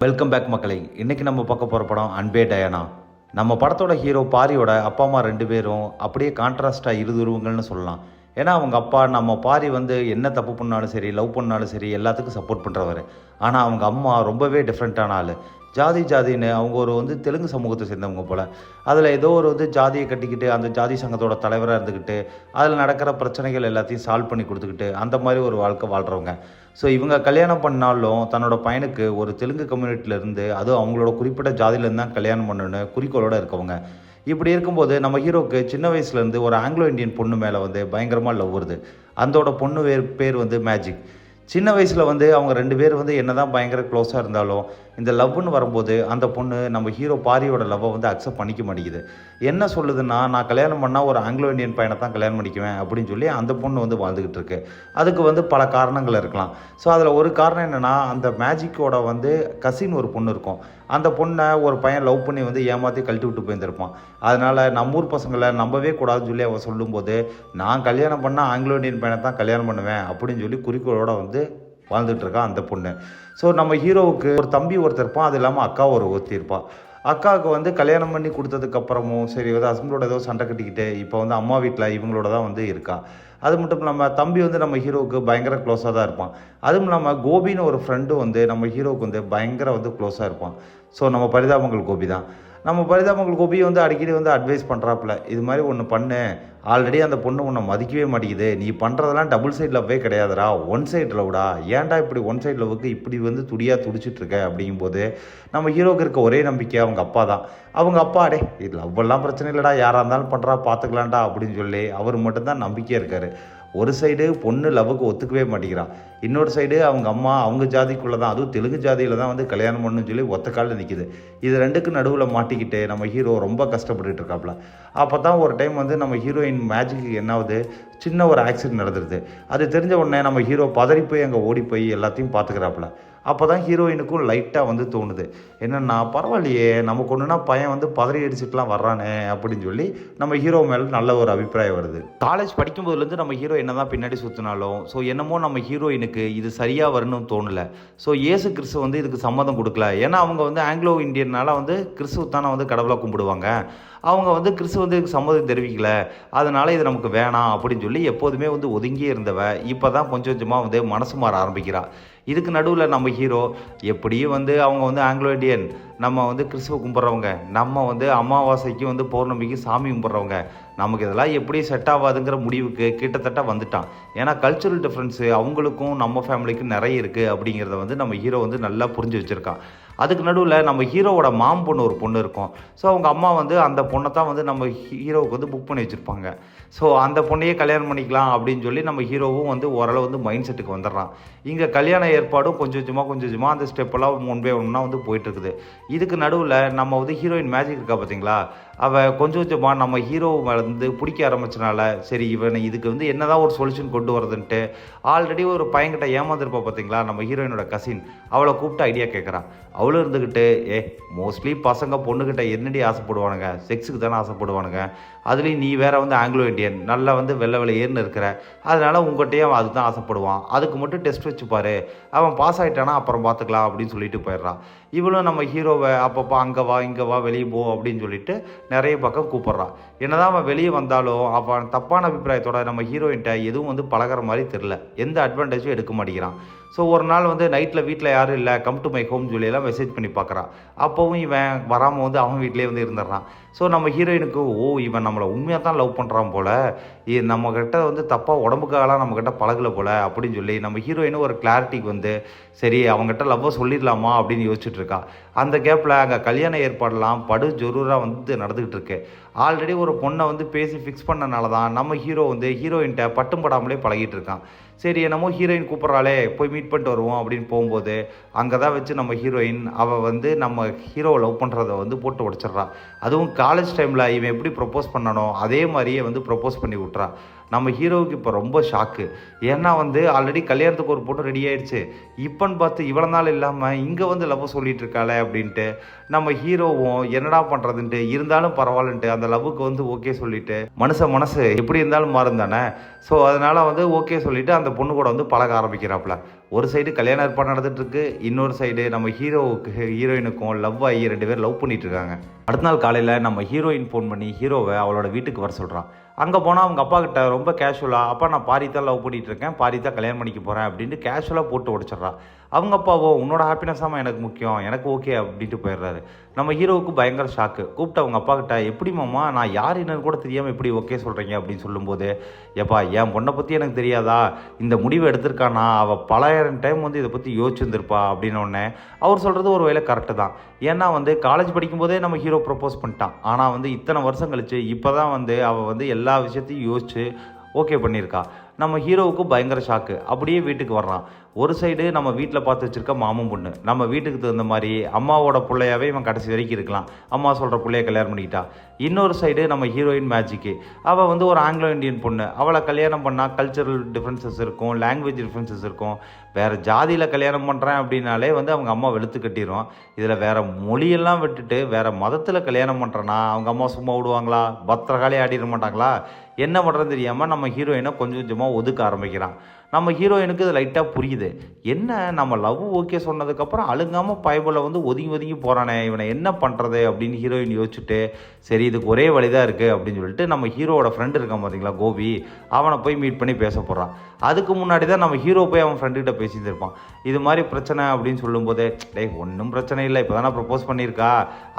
Welcome back மக்களை. இன்றைக்கி நம்ம பார்க்க போகிற படம் அன்பே டயானா. நம்ம படத்தோட ஹீரோ பாரியோட அப்பா அம்மா ரெண்டு பேரும் அப்படியே கான்ட்ராஸ்டாக இருதுருவங்கள்னு சொல்லலாம். ஏன்னா அவங்க அப்பா நம்ம பாரி என்ன தப்பு பண்ணாலும் சரி, லவ் பண்ணாலும் சரி, எல்லாத்துக்கும் சப்போர்ட் பண்ணுறவர். ஆனால் அவங்க அம்மா ரொம்பவே டிஃப்ரெண்ட்டான ஆள். ஜாதின்னு அவங்க ஒரு தெலுங்கு சமூகத்தை சேர்ந்தவங்க போல். அதில் ஏதோ ஒரு ஜாதியை கட்டிக்கிட்டு அந்த ஜாதி சங்கத்தோட தலைவராக இருந்துக்கிட்டு அதில் நடக்கிற பிரச்சனைகள் எல்லாத்தையும் சால்வ் பண்ணி கொடுத்துக்கிட்டு அந்த மாதிரி ஒரு வாழ்க்கை வாழ்கிறவங்க. ஸோ இவங்க கல்யாணம் பண்ணாலும் தன்னோட பையனுக்கு ஒரு தெலுங்கு கம்யூனிட்டியிலேருந்து, அதுவும் அவங்களோட குறிப்பிட்ட ஜாதியிலேருந்து தான் கல்யாணம் பண்ணணுன்னு குறிக்கோளோடு இருக்கவங்க. இப்படி இருக்கும்போது நம்ம ஹீரோவுக்கு சின்ன வயசுலேருந்து ஒரு ஆங்கிலோ இந்தியன் பொண்ணு மேலே பயங்கரமாக லவ் வருது. அந்தோட பொண்ணு பேர் மேஜிக். சின்ன வயசில் அவங்க ரெண்டு பேர் என்ன தான் பயங்கர க்ளோஸாக இருந்தாலும் இந்த லவ்னு வரும்போது அந்த பொண்ணு நம்ம ஹீரோ பாரியோட லவ்வை அக்செப்ட் பண்ணிக்க மாட்டேங்குது. என்ன சொல்லுதுன்னா, நான் கல்யாணம் பண்ணால் ஒரு ஆங்கிலோ இந்தியன் பையனை தான் கல்யாணம் பண்ணிக்குவேன் அப்படின்னு சொல்லி அந்த பொண்ணு வாழ்ந்துக்கிட்டு இருக்கு. அதுக்கு பல காரணங்கள் இருக்கலாம். ஸோ அதில் ஒரு காரணம் என்னென்னா, அந்த மேஜிக்கோட கசின் ஒரு பொண்ணு இருக்கும். அந்த பொண்ணை ஒரு பையன் லவ் பண்ணி ஏமாற்றி கழட்டி விட்டு போயிருந்திருப்பான். அதனால் நம்ம ஊர் பசங்களை நம்பவே கூடாதுன்னு சொல்லி அவள் சொல்லும்போது, நான் கல்யாணம் பண்ணால் ஆங்கிலோ இந்தியன் பையனை தான் கல்யாணம் பண்ணுவேன் அப்படின்னு சொல்லி குறிக்கோளோட வாழ்ந்துட்டுருக்கான் அந்த பொண்ணு. ஸோ நம்ம ஹீரோவுக்கு ஒரு தம்பி ஒருத்தர் இருப்பான். அது இல்லாமல் அக்கா ஒருத்தி இருப்பாள். அக்காவுக்கு கல்யாணம் பண்ணி கொடுத்ததுக்கப்புறமும் சரி ஹஸ்பண்டோட ஏதோ சண்டை கட்டிக்கிட்டு இப்போ அம்மா வீட்டில் இவங்களோட தான் இருக்கா. அது மட்டும் இல்லாமல் தம்பி நம்ம ஹீரோவுக்கு பயங்கர க்ளோஸாக தான் இருப்பான். அதுவும் இல்லாமல் கோபின்னு ஒரு ஃப்ரெண்டு நம்ம ஹீரோவுக்கு பயங்கர க்ளோஸாக இருப்பான். ஸோ நம்ம பரிதாபங்கள் கோபி தான். நம்ம பரிதாபங்கள் கோபி அடிக்கடி அட்வைஸ் பண்ணுறாப்புல, இது மாதிரி ஒன்று பண்ணு, ஆல்ரெடி அந்த பொண்ணு உன்னை மதிக்கவே மாட்டேங்குது, நீ பண்ணுறதெல்லாம் டபுள் சைட் லவ்வே கிடையாதுடா, ஒன் சைட் லவ்டா, ஏன்டா இப்படி ஒன் சைட் லவ்வுக்கு இப்படி துடியாக துடிச்சிட்ருக்க அப்படிங்கும்போது நம்ம ஹீரோவுக்கு இருக்க ஒரே நம்பிக்கை அவங்க அப்பா தான். அவங்க அப்பா, அடே இது லவ்வெல்லாம் பிரச்சனை இல்லைடா, யாராக இருந்தாலும் பண்ணுறா பார்த்துக்கலாம்டா அப்படின்னு சொல்லி அவர் மட்டும்தான் நம்பிக்கையாக இருக்கார். ஒரு சைடு பொண்ணு லவ்வுக்கு ஒத்துக்கவே மாட்டேங்கிறான், இன்னொரு சைடு அவங்க அம்மா அவங்க ஜாதிக்குள்ளே தான், அதுவும் தெலுங்கு ஜாதியில் தான் கல்யாணம் பண்ணணும்னு சொல்லி ஒத்த காலில் நிற்கிது. இது ரெண்டுக்கு நடுவில் மாட்டிக்கிட்டு நம்ம ஹீரோ ரொம்ப கஷ்டப்பட்டுட்டு இருக்காப்புல. அப்போ தான் ஒரு டைம் நம்ம ஹீரோயின் மேஜிக்கு என்னாவது சின்ன ஒரு ஆக்சிடென்ட் நடந்துருது. அது தெரிஞ்ச உடனே நம்ம ஹீரோ பதறி போய் அங்கே ஓடி போய் எல்லாத்தையும் பார்த்துக்கிறாப்புல. அப்போ தான் ஹீரோயினுக்கும் லைட்டாக தோணுது, என்னென்னா பரவாயில்லையே நமக்கு ஒன்றுனா பையன் பதறி அடிச்சுட்டுலாம் வர்றானே அப்படின்னு சொல்லி நம்ம ஹீரோ மேலே நல்ல ஒரு அபிப்பிராயம் வருது. காலேஜ் படிக்கும்போதுலேருந்து நம்ம ஹீரோ என்ன தான் பின்னாடி சுற்றினாலும் ஸோ என்னமோ நம்ம ஹீரோயினுக்கு இது சரியாக வரணும்னு தோணலை. ஸோ இயேசு கிறிஸ்து இதுக்கு சம்மதம் கொடுக்கல. ஏன்னா அவங்க ஆங்கிலோ இந்தியனால கிறிஸ்துவ தானே கடவுளை கும்பிடுவாங்க. அவங்க கிறிஸ்து இதுக்கு சம்மதம் தெரிவிக்கல, அதனால் இது நமக்கு வேணாம் அப்படின்னு சொல்லி எப்போதுமே ஒதுங்கியே இருந்தவ இப்போ தான் கொஞ்சம் கொஞ்சமாக மனசு மாற ஆரம்பிக்கிறா. இதுக்கு நடுவில் நம்ம ஹீரோ எப்படியும் அவங்க ஆங்கிலோ இண்டியன், நம்ம கிறிஸ்துவ கும்பிட்றவங்க, நம்ம அமாவாசைக்கு பௌர்ணமிக்கு சாமி கும்பிட்றவங்க, நமக்கு இதெல்லாம் எப்படி செட் ஆகாதுங்கிற முடிவுக்கு கிட்டத்தட்ட வந்துட்டான். ஏன்னா கல்ச்சுரல் டிஃப்ரென்ஸு அவங்களுக்கும் நம்ம ஃபேமிலிக்கும் நிறைய இருக்குது அப்படிங்கிறத நம்ம ஹீரோ நல்லா புரிஞ்சு வச்சுருக்கான். அதுக்கு நடுவில் நம்ம ஹீரோவோட மாம் பொண்ணு ஒரு பொண்ணு இருக்கும். ஸோ அவங்க அம்மா அந்த பொண்ணை தான் நம்ம ஹீரோவுக்கு புக் பண்ணி வச்சுருப்பாங்க. ஸோ அந்த பொண்ணையே கல்யாணம் பண்ணிக்கலாம் அப்படின்னு சொல்லி நம்ம ஹீரோவும் ஓரளவு மைண்ட் செட்டுக்கு வந்துடுறான். இங்கே கல்யாண ஏற்பாடும் கொஞ்சம் கொஞ்சமாக அந்த ஸ்டெப்பெல்லாம் முன்பே ஒன்றா போயிட்டுருக்குது. இதுக்கு நடுவில் நம்ம ஹீரோயின் மேஜிக் இருக்கா பார்த்தீங்களா, அவள் கொஞ்சம் கொஞ்சமாக நம்ம ஹீரோவை பிடிக்க ஆரம்பிச்சனால சரி இவனை இதுக்கு என்னதான் ஒரு சொல்யூஷன் கொண்டு வரதுன்ட்டு ஆல்ரெடி ஒரு பையன்கிட்ட ஏமாந்துருப்பா பார்த்தீங்களா நம்ம ஹீரோயினோட கசின், அவளை கூப்பிட்டு ஐடியா கேட்குறான். அவளும் இருந்துக்கிட்டு, மோஸ்ட்லி பசங்க பொண்ணுக்கிட்ட என்னடி ஆசைப்படுவானுங்க, செக்ஸுக்கு தானே ஆசைப்படுவானுங்க, அதுலேயும் நீ வேற ஆங்கிலோ இண்டியன் நல்லா வெள்ளை ஏறுன்னு இருக்கிற, அதனால் உங்கள்கிட்டயே அவன் அதுதான் ஆசைப்படுவான், அதுக்கு மட்டும் டெஸ்ட் வச்சுப்பாரு, அவன் பாஸ் ஆகிட்டானா அப்புறம் பார்த்துக்கலாம் அப்படின்னு சொல்லிட்டு போயிடுறான். இவளும் நம்ம ஹீரோவை அப்பப்போ அங்கே வா இங்கே வா வெளியே போ அப்படின்னு சொல்லிட்டு நிறைய பக்கம் கூப்பிட்றான். என்னதான் அவன் வெளியே வந்தாலும் அவன் தப்பான அபிப்பிராயத்தோட நம்ம ஹீரோயின்ட்ட எதுவும் பழகிற மாதிரி தெரில, எந்த அட்வான்டேஜும் எடுக்க மாட்டேங்கிறான். ஸோ ஒரு நாள் நைட்டில் வீட்டில் யாரும் இல்லை, கம் டு மை ஹோம் சொல்லியெல்லாம் மெசேஜ் பண்ணி பார்க்குறான். அப்போவும் இவன் வராமல் அவன் வீட்டிலே இருந்துடுறான். ஸோ நம்ம ஹீரோயினுக்கு, இவன் நம்மளை உண்மையாக தான் லவ் பண்ணுறான் போல், நம்மக்கிட்ட தப்பாக உடம்புக்காகலாம் நம்மக்கிட்ட பழகலை போல் அப்படின்னு சொல்லி நம்ம ஹீரோயினும் ஒரு கிளாரிட்டிக்கு சரி அவங்ககிட்ட லவ்வை சொல்லிடலாமா அப்படின்னு யோசிச்சுட்டு இருக்கா. அந்த கேப்பில் அங்கே கல்யாண ஏற்பாடெல்லாம் படு ஜொரூராக நடந்துக்கிட்டு இருக்கு. ஆல்ரெடி ஒரு பொண்ணை பேசி ஃபிக்ஸ் பண்ணனால தான் நம்ம ஹீரோ ஹீரோயின்ட்ட பட்டும் படாமலே பழகிட்டு இருக்கான். சரி என்னமோ ஹீரோயின் கூப்பிட்றாளே போய் மீட் பண்ணிட்டு வருவோம் அப்படின்னு போகும்போது அங்கே தான் வச்சு நம்ம ஹீரோயின் அவள் நம்ம ஹீரோவை லவ் பண்ணுறத போட்டு உடச்சிட்றா. அதுவும் காலேஜ் டைமில் இவன் எப்படி ப்ரப்போஸ் பண்ணனோ அதே மாதிரியே ப்ரப்போஸ் பண்ணி விட்றா. நம்ம ஹீரோவுக்கு இப்போ ரொம்ப ஷாக்கு. ஏன்னா ஆல்ரெடி கல்யாணத்துக்கு ஒரு பொண்ணு ரெடி ஆகிடுச்சு, இப்போன்னு பார்த்து இவ்வளோ நாள் இல்லாமல் இங்கே லவ் சொல்லிட்டு இருக்காளே அப்படின்ட்டு நம்ம ஹீரோவும் என்னடா பண்ணுறதுன்ட்டு இருந்தாலும் பரவாயில்லன்ட்டு அந்த லவ்வுக்கு ஓகே சொல்லிவிட்டு மனசு எப்படி இருந்தாலும் மாறும் தானே. ஸோ அதனால் ஓகே சொல்லிவிட்டு அந்த பொண்ணு கூட பழக ஆரம்பிக்கிறாப்புல. ஒரு சைடு கல்யாண ஏற்பாடு நடந்துட்டுருக்கு, இன்னொரு சைடு நம்ம ஹீரோயினுக்கும் லவ் ஆகி 2 பேர் லவ் பண்ணிட்டு இருக்காங்க. அடுத்த நாள் காலையில் நம்ம ஹீரோயின் ஃபோன் பண்ணி ஹீரோவை அவளோட வீட்டுக்கு வர சொல்கிறான். அங்கே போனால் அவங்க அப்பா கிட்ட ரொம்ப கேஷுவலாக, அப்பா நான் பாரி தான் லவ் பண்ணிகிட்டு இருக்கேன், பாரி தான் கல்யாணம் பண்ணிக்க போகிறேன் அப்படின்ட்டு கேஷுவலாக போட்டு உடச்சிட்றான். அவங்க அப்பாவோ உன்னோட ஹாப்பினஸ் தான் எனக்கு முக்கியம், எனக்கு ஓகே அப்படின்ட்டு போயிடுறாரு. நம்ம ஹீரோவுக்கு பயங்கர ஷாக்கு. கூப்பிட்டு அவங்க அப்பா கிட்ட, எப்படி மாமா நான் யார் என்னன்னு கூட தெரியாமல் எப்படி ஓகே சொல்கிறீங்க அப்படின்னு சொல்லும்போது, ஏப்பா என் பொண்ணை பற்றி எனக்கு தெரியாதா, இந்த முடிவை எடுத்திருக்கானா, அவள் பலாயிரம் டைம் வந்து இதை பற்றி யோசிச்சுருந்துருப்பா அப்படின்னோடனே அவர் சொல்கிறது ஒரு வேளை கரெக்டு தான். ஏன்னா வந்து காலேஜ் படிக்கும்போதே நம்ம ஹீரோ ப்ரப்போஸ் பண்ணிட்டான். ஆனால் வந்து இத்தனை வருஷம் கழிச்சு இப்போ தான் வந்து அவள் வந்து எல்லா விஷயத்தையும் யோசித்து ஓகே பண்ணியிருக்கா. நம்ம ஹீரோவுக்கு பயங்கர ஷாக்கு. அப்படியே வீட்டுக்கு வர்றான். ஒரு சைடு நம்ம வீட்டில் பார்த்து வச்சுருக்க மாமன் பொண்ணு, நம்ம வீட்டுக்கு தகுந்த மாதிரி அம்மாவோட பிள்ளையாவே இவன் கடைசி வரைக்கும் இருக்கலாம், அம்மா சொல்கிற பிள்ளைய கல்யாணம் பண்ணிக்கிட்டா. இன்னொரு சைடு நம்ம ஹீரோயின் மேஜிக்கு, அவள் வந்து ஒரு ஆங்கிலோ இந்தியன் பொண்ணு. அவளை கல்யாணம் பண்ணால் கல்ச்சரல் டிஃப்ரென்சஸ் இருக்கும், லாங்குவேஜ் டிஃப்ரென்சஸ் இருக்கும். வேறு ஜாதியில் கல்யாணம் பண்ணுறேன் அப்படின்னாலே வந்து அவங்க அம்மா வெளுத்து கட்டிடும். இதில் வேறு மொழியெல்லாம் விட்டுட்டு வேறு மதத்தில் கல்யாணம் பண்ணுறேன்னா அவங்க அம்மா சும்மா விடுவாங்களா? பத்திரகாலே ஆடிட மாட்டாங்களா? என்ன பண்ணுறதுன்னு தெரியாமல் நம்ம ஹீரோயினை கொஞ்சம் கொஞ்சமாக ஒதுக்க ஆரம்பிக்கிறான். நம்ம ஹீரோயினுக்கு இது லைட்டாக புரியுது. என்ன நம்ம லவ் ஓகே சொன்னதுக்கப்புறம் அழுங்காமல் பயபுல வந்து ஒதுங்கி ஒதுங்கி போகிறானே, இவனை என்ன பண்ணுறது அப்படின்னு ஹீரோயின் யோசிச்சுட்டு, சரி இதுக்கு ஒரே வழி தான் இருக்குது அப்படின்னு சொல்லிட்டு நம்ம ஹீரோவோட ஃப்ரெண்டு இருக்கான் பார்த்தீங்களா கோபி, அவனை போய் மீட் பண்ணி பேச போகிறான். அதுக்கு முன்னாடி தான் நம்ம ஹீரோ போய் அவன் ஃப்ரெண்டுக்கிட்ட பேசியிருந்திருப்பான். இது மாதிரி பிரச்சனை அப்படின்னு சொல்லும்போதே, டேய் ஒன்றும் பிரச்சனை இல்லை, இப்போ தானே ப்ரப்போஸ் பண்ணியிருக்கா,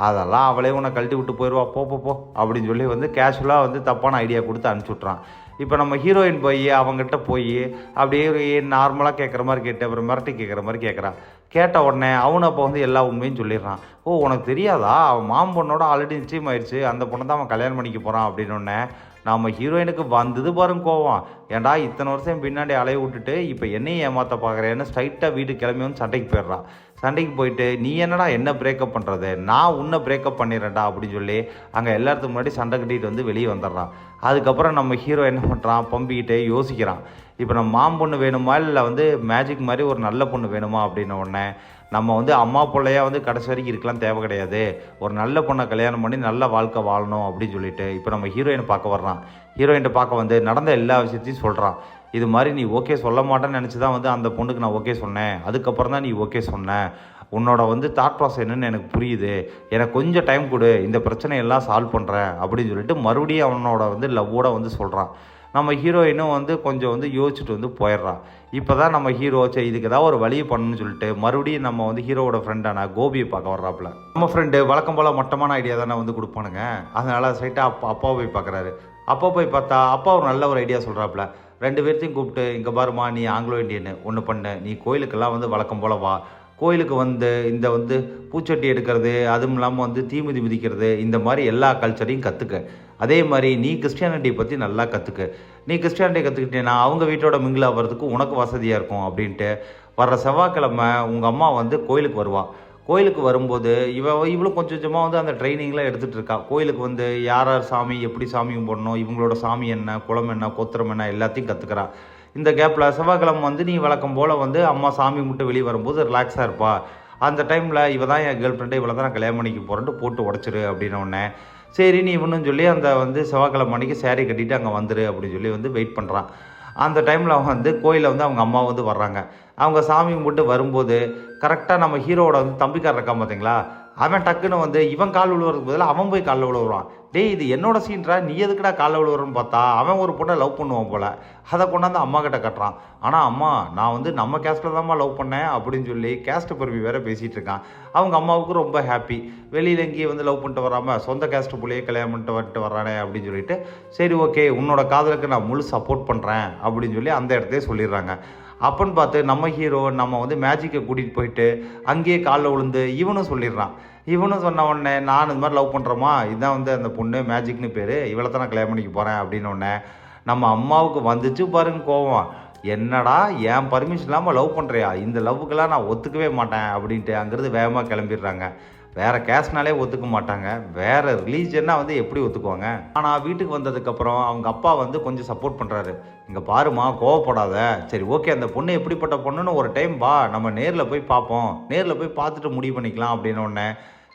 அதெல்லாம் அவளே உன்னை கழட்டி விட்டு போயிடுவா, போ அப்படின்னு சொல்லி வந்து கேஷுவலாக வந்து தப்பான ஐடியா கொடுத்து அனுப்பிச்சி விட்றான். இப்போ நம்ம ஹீரோயின் போய் அவங்ககிட்ட போய் அப்படியே நார்மலாக கேட்குற மாதிரி கேட்டு அப்புறம் மிரட்டி கேட்குற மாதிரி கேட்குறான். கேட்ட உடனே அவனு அப்போ வந்து எல்லா உண்மையும் சொல்லிடுறான். ஓ உனக்கு தெரியாதா, அவன் மாமன் பொண்ணோட ஆல்ரெடி நிச்சயம் ஆயிடுச்சு, அந்த பொண்ணை தான் அவன் கல்யாணம் பண்ணிக்க போகிறான் அப்படின்னோடனே நம்ம ஹீரோயினுக்கு வந்தது பாருங்க கோவம். ஏன்டா இத்தனை வருஷம் பின்னாடி அலைய விட்டுட்டு இப்போ என்னையும் ஏமாற்ற பார்க்குறேன்னு ஸ்ட்ரைட்டாக வீட்டுக்கு கிளம்பி வந்து சண்டைக்கு போயிடுறான். சண்டைக்கு போயிட்டு நீ என்னடா என்ன பிரேக்கப் பண்ணுறது, நான் உன்னை பிரேக்கப் பண்ணிடுறேன்டா அப்படின்னு சொல்லி அங்கே எல்லாத்துக்கு முன்னாடி சண்டை கட்டிட்டு வந்து வெளியே வந்துடுறான். அதுக்கப்புறம் நம்ம ஹீரோ என்ன பண்ணுறான், பம்பிக்கிட்டே யோசிக்கிறான். இப்போ நம்ம மாம் பொண்ணு வேணுமா இல்லை வந்து மேஜிக் மாதிரி ஒரு நல்ல பொண்ணு வேணுமா அப்படின்ன உடனே நம்ம வந்து அம்மா பிள்ளையா வந்து கடைசி வரைக்கும் இருக்கலாம் தேவை கிடையாது, ஒரு நல்ல பொண்ணை கல்யாணம் பண்ணி நல்ல வாழ்க்கை வாழணும் அப்படின்னு சொல்லிட்டு இப்போ நம்ம ஹீரோயினை பார்க்க வர்றான். ஹீரோயினை பார்க்க வந்து நடந்த எல்லா விஷயத்தையும் சொல்கிறான். இது மாதிரி நீ ஓகே சொல்ல மாட்டேன்னு நினச்சி தான் வந்து அந்த பொண்ணுக்கு நான் ஓகே சொன்னேன், அதுக்கப்புறம் தான் நீ ஓகே சொன்ன, உன்னோட வந்து தாட் ப்ராசஸ் என்னன்னு எனக்கு புரியுது, எனக்கு கொஞ்சம் டைம் கொடு, இந்த பிரச்சனையெல்லாம் சால்வ் பண்ணுறேன் அப்படின்னு சொல்லிட்டு மறுபடியும் அவனோட வந்து லவ்வோட வந்து சொல்கிறான். நம்ம ஹீரோயினும் வந்து கொஞ்சம் வந்து யோசிச்சுட்டு வந்து போயிடுறான். இப்போ தான் நம்ம ஹீரோ சரி இதுக்கு ஏதாவது ஒரு வழியை பண்ணணும்னு சொல்லிட்டு மறுபடியும் நம்ம வந்து ஹீரோவோட ஃப்ரெண்டான கோபியை பார்க்க வர்றாப்புல. நம்ம ஃப்ரெண்டு வழக்கம் போல் மட்டமான ஐடியா தானே வந்து கொடுப்பானுங்க, அதனால் ஸ்ட்ரைட்டாக அப்பாவை போய் பார்க்குறாரு. அப்பா போய் பார்த்தா அப்பா ஒரு நல்ல ஒரு ஐடியா சொல்கிறாப்புல. 2 பேர்த்தையும் கூப்பிட்டு, இங்கே பாருமா நீ ஆங்கிலோ இண்டியன்னு ஒன்று பண்ணு, நீ கோயிலுக்கெல்லாம் வந்து வழக்கம் போல் வா, கோயிலுக்கு வந்து இந்த வந்து பூச்சட்டி எடுக்கிறது, அதுவும் இல்லாமல் வந்து தீமிதி மிதிக்கிறது, இந்த மாதிரி எல்லா கல்ச்சரையும் கற்றுக்க. அதே மாதிரி நீ கிறிஸ்டியானிட்டியை பற்றி நல்லா கற்றுக்க. நீ கிறிஸ்டியானிட்டி கற்றுக்கிட்டேன்னா அவங்க வீட்டோட மிங்கில் ஆகிறதுக்கு உனக்கு வசதியாக இருக்கும் அப்படின்ட்டு வர்ற செவ்வாய்க்கிழமை உங்கள் அம்மா வந்து கோயிலுக்கு வருவாள். கோயிலுக்கு வரும்போது இவளும் கொஞ்சம் கொஞ்சமாக வந்து அந்த ட்ரைனிங்லாம் எடுத்துகிட்டு இருக்கா. கோயிலுக்கு வந்து யார் யார் சாமி, எப்படி சாமி கும்பிடணும், இவங்களோட சாமி என்ன, குளம் என்ன, கோத்திரம் என்ன, எல்லாத்தையும் கற்றுக்கிறா. இந்த கேப்பில் செவ்வாய்க்கிழமை வந்து நீ வழக்கம் போல் வந்து அம்மா சாமி கும்பிட்டு வெளியே வரும்போது ரிலாக்ஸாக இருப்பா. அந்த டைமில் இவ தான் என் கேர்ள் ஃப்ரெண்டு, இவளை தான் நான் கல்யாணம் பண்ணிக்க போகிறேன்ட்டு போட்டு உடச்சிரு அப்படின்னோடனே சரி நீ இவனும் சொல்லி அந்த வந்து செவ்வாய்க்கிழமை அன்றைக்கி சேரீ கட்டிட்டு அங்கே வந்துரு அப்படின்னு சொல்லி வந்து வெயிட் பண்ணுறான். அந்த டைமில் அவங்க வந்து கோயிலில் வந்து அவங்க அம்மா வந்து வர்றாங்க. அவங்க சாமி கும்பிட்டு வரும்போது கரெக்டாக நம்ம ஹீரோவோட வந்து தம்பிக்காரர் இருக்கான் பார்த்தீங்களா, அவன் டக்குன்னு வந்து இவன் கால் விழுவுறதுக்கு பதிலாக அவன் போய் காலில் விழுவுறான். டேய் இது என்னோட சீன்றா, நீ எதுக்குடா காலில் விழுவுறன்னு பார்த்தா அவன் ஒரு பொண்ணை லவ் பண்ணுவான் போல். அதை கொண்டாந்து அம்மா கிட்ட கட்டுறான். ஆனால் அம்மா நான் வந்து நம்ம கேஸ்ட்டில் தான்மா லவ் பண்ணேன் அப்படின்னு சொல்லி கேஸ்ட் பெருமை வேறு பேசிகிட்டு இருக்கான். அவங்க அம்மாவுக்கு ரொம்ப ஹாப்பி, வெளியில் எங்கேயும் வந்து லவ் பண்ணிட்டு வராமல் சொந்த கேஸ்ட்டு பிள்ளையே கல்யாணம் பண்ணிட்டு வரானே அப்படின்னு சொல்லிட்டு சரி ஓகே உன்னோட காதலுக்கு நான் முழு சப்போர்ட் பண்ணுறேன் அப்படின்னு சொல்லி அந்த இடத்தையே சொல்லிடுறாங்க. அப்பன்னு பார்த்து நம்ம ஹீரோ நம்ம வந்து மேஜிக்கை கூட்டிகிட்டு போயிட்டு அங்கேயே காலில் விழுந்து இவனும் சொல்லிடுறான். இவனும் சொன்ன உடனே நான் இது மாதிரி லவ் பண்ணுறோமா, இதுதான் வந்து அந்த பொண்ணு மேஜிக்னு பேர், இவளை தான் நான் கல்யாணம் பண்ணிக்க போகிறேன் அப்படின்னோடனே நம்ம அம்மாவுக்கு வந்துச்சு பாருங்க கோவம். என்னடா என் பர்மிஷன் இல்லாமல் லவ் பண்ணுறியா, இந்த லவ்வுக்கெல்லாம் நான் ஒத்துக்கவே மாட்டேன் அப்படின்ட்டு அங்கேருந்து வேகமாக கிளம்பிடுறாங்க. வேறு கேஸ்ட்னாலே ஒத்துக்க மாட்டாங்க, வேறு ரிலீஜன்னா வந்து எப்படி ஒத்துக்குவாங்க. ஆனால் வீட்டுக்கு வந்ததுக்கப்புறம் அவங்க அப்பா வந்து கொஞ்சம் சப்போர்ட் பண்ணுறாரு. இங்கே பாருமா கோவப்படாத, சரி ஓகே அந்த பொண்ணு எப்படிப்பட்ட பொண்ணுன்னு ஒரு டைம் வா நம்ம நேரில் போய் பார்ப்போம், நேரில் போய் பார்த்துட்டு முடிவு பண்ணிக்கலாம் அப்படின்னோடனே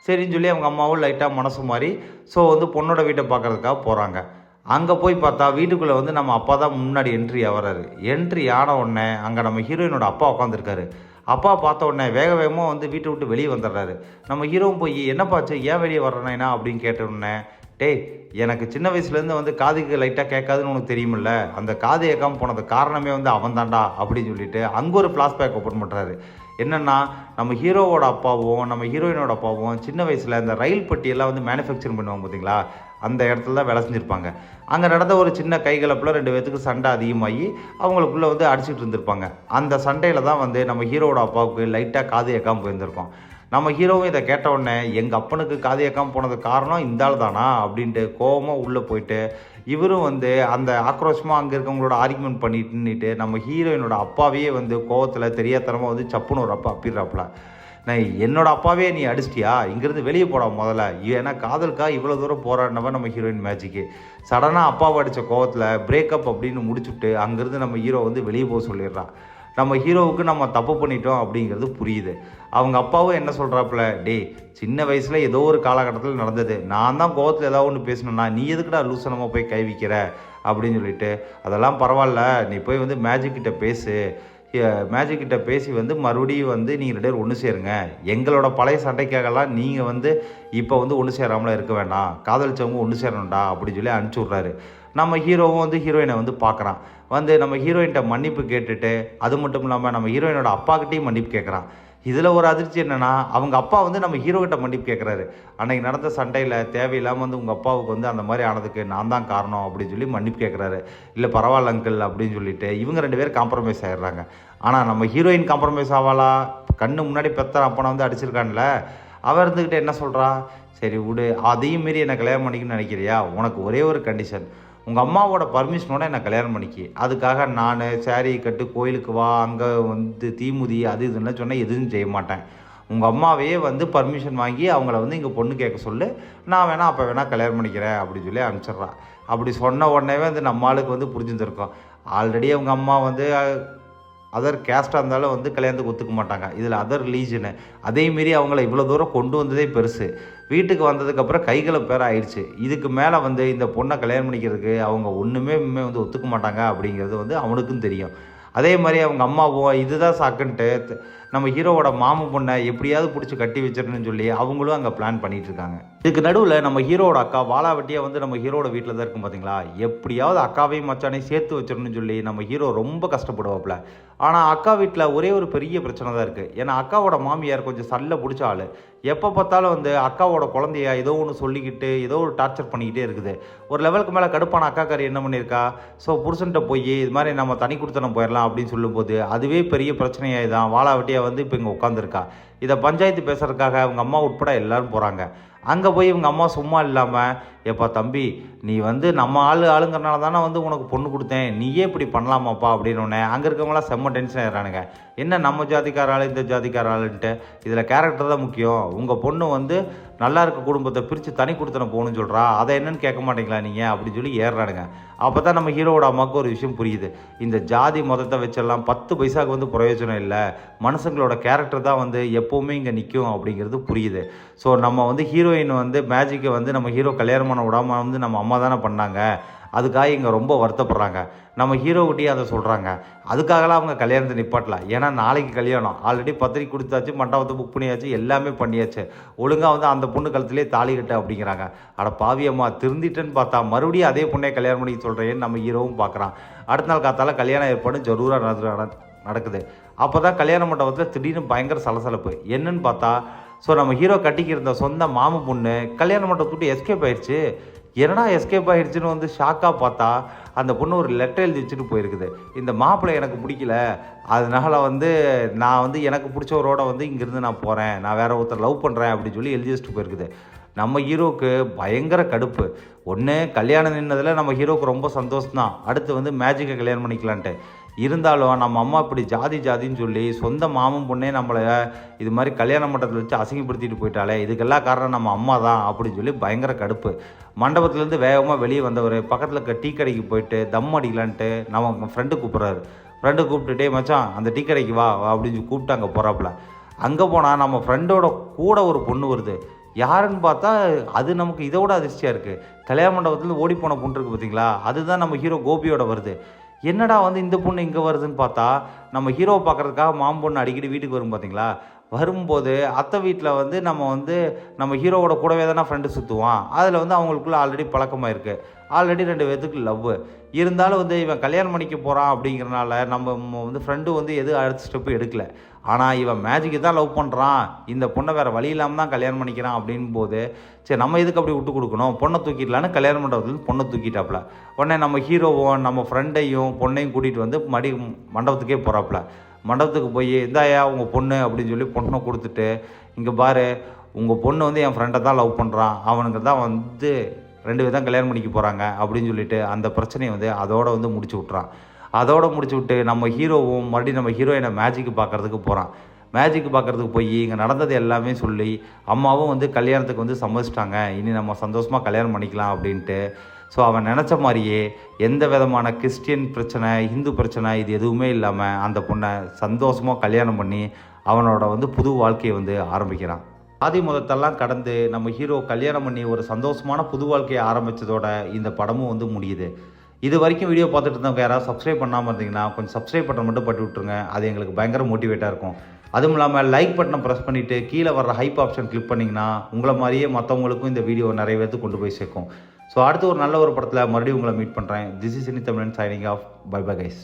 சரின்னு சொல்லி அவங்க அம்மாவும் லைட்டாக மனசு மாறி ஸோ வந்து பொண்ணோட வீட்டை பார்க்குறதுக்காக போகிறாங்க. அங்கே போய் பார்த்தா வீட்டுக்குள்ளே வந்து நம்ம அப்பா தான் முன்னாடி என்ட்ரி ஆகிறாரு. என்ட்ரி ஆன உடனே அங்கே நம்ம ஹீரோயினோட அப்பா உட்காந்துருக்காரு. அப்பா பார்த்த உடனே வேக வேகமாக வந்து வீட்டை விட்டு வெளியே வந்துடுறாரு. நம்ம ஹீரோவும் போய் என்னப்பாச்சு ஏன் வெளியே வர்றேன்னா அப்படின்னு கேட்ட உடனே, டேய் எனக்கு சின்ன வயசுலேருந்து வந்து காதுக்கு லைட்டாக கேட்காதுன்னு உனக்கு தெரியுமில்ல, அந்த காது கேட்காம போனது காரணமே வந்து அவன் தான்டா அப்படின்னு சொல்லிட்டு அங்கே ஒரு ஃப்ளாஷ்பேக் ஓப்பன் பண்ணுறாரு. என்னென்னா நம்ம ஹீரோவோட அப்பாவும் நம்ம ஹீரோயினோட அப்பாவும் சின்ன வயசில் இந்த ரயில் பெட்டியெல்லாம் வந்து மேனுஃபேக்சரிங் பண்ணுவாங்க பார்த்தீங்களா, அந்த இடத்துல தான் வேலை செஞ்சுருப்பாங்க. அங்கே நடந்த ஒரு சின்ன கைகலப்பில் 2 பேத்துக்கு சண்டை அதிகமாகி அவங்களுக்குள்ளே வந்து அடிச்சுட்டு இருந்திருப்பாங்க. அந்த சண்டையில் தான் வந்து நம்ம ஹீரோவோட அப்பாவுக்கு லைட்டாக காது கேட்காம போயிருந்திருக்கோம். நம்ம ஹீரோவும் இதை கேட்ட உடனே எங்கள் அப்பனுக்கு காது கேட்காம போனதுக்கு காரணம் இந்த ஆள் தானா அப்படின்ட்டு கோவமாக உள்ளே போயிட்டு இவரும் வந்து அந்த ஆக்ரோஷமாக அங்கே இருக்கவங்களோட ஆர்கியூமெண்ட் பண்ணிட்டு நம்ம ஹீரோயினோட அப்பாவையே வந்து கோவத்தில் தெரியாதனமாக வந்து சப்புன்னு ஒரு அப்பா அப்பிடுறாப்புல. நான் என்னோட அப்பாவே நீ அடிச்சிட்டியா, இங்கேருந்து வெளியே போடா முதல்ல, ஏன்னா காதலுக்கா இவ்வளோ தூரம் போராடினவன் நம்ம ஹீரோயின் மேஜிக்கு. சடனாக அப்பாவை அடித்த கோவத்தில் பிரேக்கப் அப்படின்னு முடிச்சுட்டு அங்கேருந்து நம்ம ஹீரோ வந்து வெளியே போக சொல்லிடுறான். நம்ம ஹீரோவுக்கு நம்ம தப்பு பண்ணிட்டோம் அப்படிங்கிறது புரியுது. அவங்க அப்பாவும் என்ன சொல்கிறாப்புல, டே சின்ன வயசில் ஏதோ ஒரு காலகட்டத்தில் நடந்தது, நான் தான் கோவத்தில் ஏதாவது ஒன்று பேசணுன்னா நீ எதுக்குடா லூசனமாக போய் கை வைக்கிற அப்படின்னு சொல்லிட்டு, அதெல்லாம் பரவாயில்ல நீ போய் வந்து மேஜிக்கிட்ட பேசி வந்து மறுபடியும் வந்து நீங்கள் 2 பேரும் ஒன்று சேருங்க, எங்களோட பழைய சண்டைக்காகலாம் நீங்கள் வந்து இப்போ வந்து ஒன்று சேராமலாம் இருக்க வேண்டாம், காதலிச்சவங்க ஒன்று சேரணும்டா அப்படின்னு சொல்லி அனுப்பிச்சி விட்றாரு. நம்ம ஹீரோவும் வந்து ஹீரோயினை வந்து பார்க்குறான். வந்து நம்ம ஹீரோயின்கிட்ட மன்னிப்பு கேட்டுட்டு அது மட்டும் இல்லாமல் நம்ம ஹீரோயினோட அப்பாக்கிட்டையும் மன்னிப்பு கேட்குறான். இதில் ஒரு அதிர்ச்சி என்னென்னா அவங்க அப்பா வந்து நம்ம ஹீரோக்கிட்ட மன்னிப்பு கேட்குறாரு. அன்றைக்கி நடந்த சண்டையில் தேவையில்லாமல் வந்து உங்கள் அப்பாவுக்கு வந்து அந்த மாதிரி ஆனதுக்கு நான் தான் காரணம் அப்படின்னு சொல்லி மன்னிப்பு கேட்குறாரு. இல்லை பரவாயில்ல அங்கிள் அப்படின்னு சொல்லிட்டு இவங்க 2 பேரும் காம்ப்ரமைஸ் ஆகிடுறாங்க. ஆனால் நம்ம ஹீரோயின் காம்ப்ரமைஸ் ஆவாளா, கண்ணு முன்னாடி பெத்த அப்பனை வந்து அடிச்சிருக்கான்ல, அவன் இருந்துக்கிட்டு என்ன சொல்கிறா, சரி விடு அதையும் மீறி என்னை கல்யாணம் பண்ணிக்கணும்னு நினைக்கிறியா, உனக்கு ஒரே ஒரு கண்டிஷன், உங்கள் அம்மாவோட பர்மிஷனோட என்னை கல்யாணம் பண்ணிக்கி, அதுக்காக நான் சேரீ கட்டு கோயிலுக்கு வா அங்கே வந்து தீமுதி அது இதுன்னு சொன்னால் எதுவும் செய்ய மாட்டேன், உங்கள் அம்மாவையே வந்து பர்மிஷன் வாங்கி அவங்கள வந்து இங்கே பொண்ணு கேட்க சொல்லு, நான் வேணால் அப்போ வேணால் கல்யாணம் பண்ணிக்கிறேன் அப்படின்னு சொல்லி அனுப்பிச்சிட்றான். அப்படி சொன்ன உடனே வந்து நம்ம ஆளுக்கு வந்து புரிஞ்சுருந்துருக்கோம். ஆல்ரெடி அவங்க அம்மா வந்து அதர் கேஸ்ட்டாக இருந்தாலும் வந்து கல்யாணத்துக்கு ஒத்துக்க மாட்டாங்க, இதில் அதர் ரிலீஜனு, அதேமாரி அவங்கள இவ்வளோ தூரம் கொண்டு வந்ததே பெருசு. வீட்டுக்கு வந்ததுக்கப்புறம் கைகளை பேர் ஆயிடுச்சு. இதுக்கு மேலே வந்து இந்த பொண்ணை கல்யாணம் பண்ணிக்கிறதுக்கு அவங்க ஒன்றுமே வந்து ஒத்துக்க மாட்டாங்க அப்படிங்கிறது வந்து அவனுக்கும் தெரியும். அதே மாதிரி அவங்க அம்மாவும் இதுதான் சாக்குன்ட்டு நம்ம ஹீரோவோட மாமன் பொண்ணை எப்படியாவது பிடிச்சி கட்டி வச்சிடணும்னு சொல்லி அவங்களும் அங்கே பிளான் பண்ணிகிட்டு இருக்காங்க. இதுக்கு நடுவில் நம்ம ஹீரோட அக்கா வாலாவட்டியாக வந்து நம்ம ஹீரோட வீட்டில் தான் இருக்கும் பார்த்தீங்களா, எப்படியாவது அக்காவையும் மச்சானையும் சேர்த்து வச்சிடணும்னு சொல்லி நம்ம ஹீரோ ரொம்ப கஷ்டப்படுவாப்புல. ஆனால் அக்கா வீட்டில் ஒரே ஒரு பெரிய பிரச்சனை தான் இருக்குது. ஏன்னா அக்காவோட மாமியார் கொஞ்சம் சல்ல பிடிச்ச ஆள். எப்போ பார்த்தாலும் வந்து அக்காவோட குழந்தைய ஏதோ ஒன்று சொல்லிக்கிட்டு ஏதோ ஒரு டார்ச்சர் பண்ணிக்கிட்டே இருக்குது. ஒரு லெவலுக்கு மேலே கடுப்பான அக்காக்காரி என்ன பண்ணியிருக்கா, ஸோ புருஷன்கிட்ட போய் இது மாதிரி நம்ம தனி கொடுத்தனம் போயிடலாம் அப்படின்னு சொல்லும்போது அதுவே பெரிய பிரச்சனையாக தான் வாலாவட்டியாக வந்து இப்போ இங்கே உட்காந்துருக்கா. இதை பஞ்சாயத்து பேசுறதுக்காக அவங்க அம்மா உட்பட எல்லோரும் போகிறாங்க. அங்கே போய் இவங்க அம்மா சும்மா இல்லாமல், எப்பா தம்பி நீ வந்து நம்ம ஆளுங்கிறனால தானே வந்து உனக்கு பொண்ணு கொடுத்தேன், நீயே இப்படி பண்ணலாமாப்பா அப்படின்னோடனே அங்கே இருக்கவங்களாம் செம்ம டென்ஷன் ஆகிறானுங்க. என்ன நம்ம ஜாதிக்கார ஆள் இந்த ஜாதிக்கார ஆளுன்ட்டு, இதில் கேரக்டர் தான் முக்கியம், உங்கள் பொண்ணு வந்து நல்லா இருக்க குடும்பத்தை பிரித்து தனி கொடுத்தன போகணும்னு சொல்கிறா, அதை என்னன்னு கேட்க மாட்டீங்களா நீங்கள் அப்படின்னு சொல்லி ஏறுறானுங்க. அப்போ தான் நம்ம ஹீரோவோட அம்மாவுக்கு ஒரு விஷயம் புரியுது, இந்த ஜாதி மதத்தை வச்செல்லாம் 10 பைசாவுக்கு வந்து பிரயோஜனம் இல்லை, மனுஷங்களோட கேரக்டர் தான் வந்து எப்போவுமே இங்கே நிற்கும் அப்படிங்கிறது புரியுது. ஸோ நம்ம வந்து ஹீரோயின் வந்து மேஜிக்கை வந்து நம்ம ஹீரோ கல்யாணம் பண்ண விடாமல் வந்து நம்ம அம்மா தானே பண்ணாங்க, அதுக்காக இங்கே ரொம்ப வருத்தப்படுறாங்க. நம்ம ஹீரோக்கிட்டே அதை சொல்கிறாங்க. அதுக்காகலாம் அவங்க கல்யாணத்தை நிப்பாட்டலாம், ஏன்னா நாளைக்கு கல்யாணம், ஆல்ரெடி பத்திரிக்கை கொடுத்தாச்சு, மண்டபத்தை புக் பண்ணியாச்சு, எல்லாமே பண்ணியாச்சு, ஒழுங்காக வந்து அந்த பொண்ணு கழுத்துலேயே தாலி கட்ட அப்படிங்கிறாங்க. அட பாவியம்மா திருந்திட்டேன்னு பார்த்தா மறுபடியும் அதே பொண்ணை கல்யாணம் பண்ணி சொல்கிறேன்னு நம்ம ஹீரோவும் பார்க்குறான். அடுத்த நாள் காத்தால கல்யாணம் ஏற்பாடு ஜரூராக நடக்குது. அப்போ தான் கல்யாண மண்டபத்தில் திடீர்னு பயங்கர சலசலப்பு. என்னன்னு பார்த்தா, ஸோ நம்ம ஹீரோ கட்டிக்கிருந்த சொந்த மாமு பொண்ணு கல்யாண மண்டபத்துட்டு எஸ்கேப் ஆயிடுச்சு. என்னடா எஸ்கேப் ஆகிடுச்சின்னு வந்து ஷாக்காக பார்த்தா அந்த பொண்ணு ஒரு லெட்டர் எழுதி வச்சுட்டு போயிருக்குது, இந்த மாப்பிள்ளை எனக்கு பிடிக்கல, அதனால் வந்து நான் வந்து எனக்கு பிடிச்சவரோட வந்து இங்கேருந்து நான் போகிறேன், நான் வேறு ஒருத்தர் லவ் பண்ணுறேன் அப்படின்னு சொல்லி எழுதி வச்சுட்டு போயிருக்குது. நம்ம ஹீரோவுக்கு பயங்கர கடுப்பு. ஒன்று கல்யாணம் நின்னதில் நம்ம ஹீரோவுக்கு ரொம்ப சந்தோஷம்தான், அடுத்து வந்து மேஜிக்கை கல்யாணம் பண்ணிக்கலான்ட்டு. இருந்தாலும் நம்ம அம்மா இப்படி ஜாதின்னு சொல்லி சொந்த மாமன் பொண்ணே நம்மளை இது மாதிரி கல்யாண மண்டபத்தில் வச்சு அசிங்கப்படுத்திட்டு போயிட்டாலே, இதுக்கெல்லாம் காரணம் நம்ம அம்மா தான் அப்படின்னு சொல்லி பயங்கர கடுப்பு. மண்டபத்துலேருந்து வேகமாக வெளியே வந்தவர் பக்கத்தில் இருக்க டீ கடைக்கு போயிட்டு தம் அடிக்கலான்ட்டு நம்ம ஃப்ரெண்டு கூப்பிட்றாரு. ஃப்ரெண்டு கூப்பிட்டுட்டே மச்சான் அந்த டீ கடைக்கு வா அப்படின்னு கூப்பிட்டு அங்கே போகிறாப்புல. அங்கே போனால் நம்ம ஃப்ரெண்டோட கூட ஒரு பொண்ணு வருது. யாருன்னு பார்த்தா அது நமக்கு இதை விட அதிர்ச்சியாக இருக்குது. கல்யாண மண்டபத்தில் ஓடி போன பொண்ணு இருக்குது பார்த்தீங்களா, அதுதான் நம்ம ஹீரோ கோபியோட வருது. என்னடா வந்து இந்த பொண்ணு இங்கே வருதுன்னு பார்த்தா, நம்ம ஹீரோவை பார்க்குறதுக்காக மாம்பொண்ணு அடிக்கடி வீட்டுக்கு வரும் பார்த்தீங்களா, வரும்போது அத்தை வீட்டில் வந்து நம்ம ஹீரோவோட கூடவே தானே ஃப்ரெண்டு சுற்றுவான். அதில் வந்து அவங்களுக்குள்ள ஆல்ரெடி பழக்கமாக இருக்குது. ஆல்ரெடி 2 பேர்த்துக்கு லவ் இருந்தாலும் வந்து இவன் கல்யாணம் பண்ணிக்க போகிறான் அப்படிங்கிறனால நம்ம வந்து ஃப்ரெண்டு வந்து எதுவும் அடுத்த ஸ்டெப்பு எடுக்கலை. ஆனால் இவன் மேஜிக்கு தான் லவ் பண்ணுறான், இந்த பொண்ணை வேறு வழி இல்லாமல் தான் கல்யாணம் பண்ணிக்கிறான் அப்படின் போது, சரி நம்ம எதுக்கு அப்படி விட்டு கொடுக்கணும், பொண்ணை தூக்கிடலான்னு கல்யாணம் மண்டபத்துலேருந்து பொண்ணை தூக்கிட்டாப்புல. உடனே நம்ம ஹீரோவும் நம்ம ஃப்ரெண்டையும் பொண்ணையும் கூட்டிகிட்டு வந்து மண்டபத்துக்கே போகிறாப்புல. மண்டபத்துக்கு போய் இந்தாயா உங்கள் பொண்ணு அப்படின்னு சொல்லி பொண்ணை கொடுத்துட்டு, இங்கே பாரு உங்கள் பொண்ணு வந்து என் ஃப்ரெண்டை தான் லவ் பண்ணுறான், அவனுக்கு தான் வந்து 2 பேர் தான் கல்யாணம் பண்ணிக்க போகிறாங்க அப்படின்னு சொல்லிட்டு அந்த பிரச்சனையை வந்து அதோடு வந்து முடிச்சு விட்றான். அதோடு முடிச்சு விட்டு நம்ம ஹீரோவும் மறுபடியும் நம்ம ஹீரோயினை மேஜிக்கு பார்க்குறதுக்கு போகிறான். மேஜிக்கு பார்க்குறதுக்கு போய் இங்கே நடந்தது எல்லாமே சொல்லி அம்மாவும் வந்து கல்யாணத்துக்கு வந்து சம்மதிச்சிட்டாங்க, இனி நம்ம சந்தோஷமாக கல்யாணம் பண்ணிக்கலாம் அப்படின்ட்டு. ஸோ அவன் நினச்ச மாதிரியே எந்த விதமான கிறிஸ்டியன் பிரச்சனை, ஹிந்து பிரச்சனை இது எதுவுமே இல்லாமல் அந்த பொண்ணை சந்தோஷமாக கல்யாணம் பண்ணி அவனோட வந்து புது வாழ்க்கையை வந்து ஆரம்பிக்கிறான். ஆதி மதத்தெல்லாம் கடந்து நம்ம ஹீரோ கல்யாணம் பண்ணி ஒரு சந்தோஷமான புது வாழ்க்கையை ஆரம்பித்ததோட இந்த படமும் வந்து முடியுது. இது வரைக்கும் வீடியோ பார்த்துட்டு இருந்தவங்க யாராவது சப்ஸ்கிரைப் பண்ணாமல் இருந்தீங்கன்னா கொஞ்சம் சப்ஸ்கிரைப் பட்டன் மட்டும் பட்டு விட்ருங்க, அது எங்களுக்கு பயங்கர மோட்டிவேட்டாக இருக்கும். அதுவும் இல்லாமல் லைக் பட்டனை ப்ரெஸ் பண்ணிவிட்டு கீழே வர்ற ஹைப் ஆப்ஷன் கிளிக் பண்ணிங்கன்னா உங்களை மாதிரியே மற்றவங்களுக்கும் இந்த வீடியோ நிறைய பேருக்கு கொண்டு போய் சேர்க்கும். ஸோ அடுத்து ஒரு நல்ல ஒரு படத்தில் மறுபடியும் உங்களை மீட் பண்ணுறேன். This is Ini Tamizhan signing off. Bye bye guys.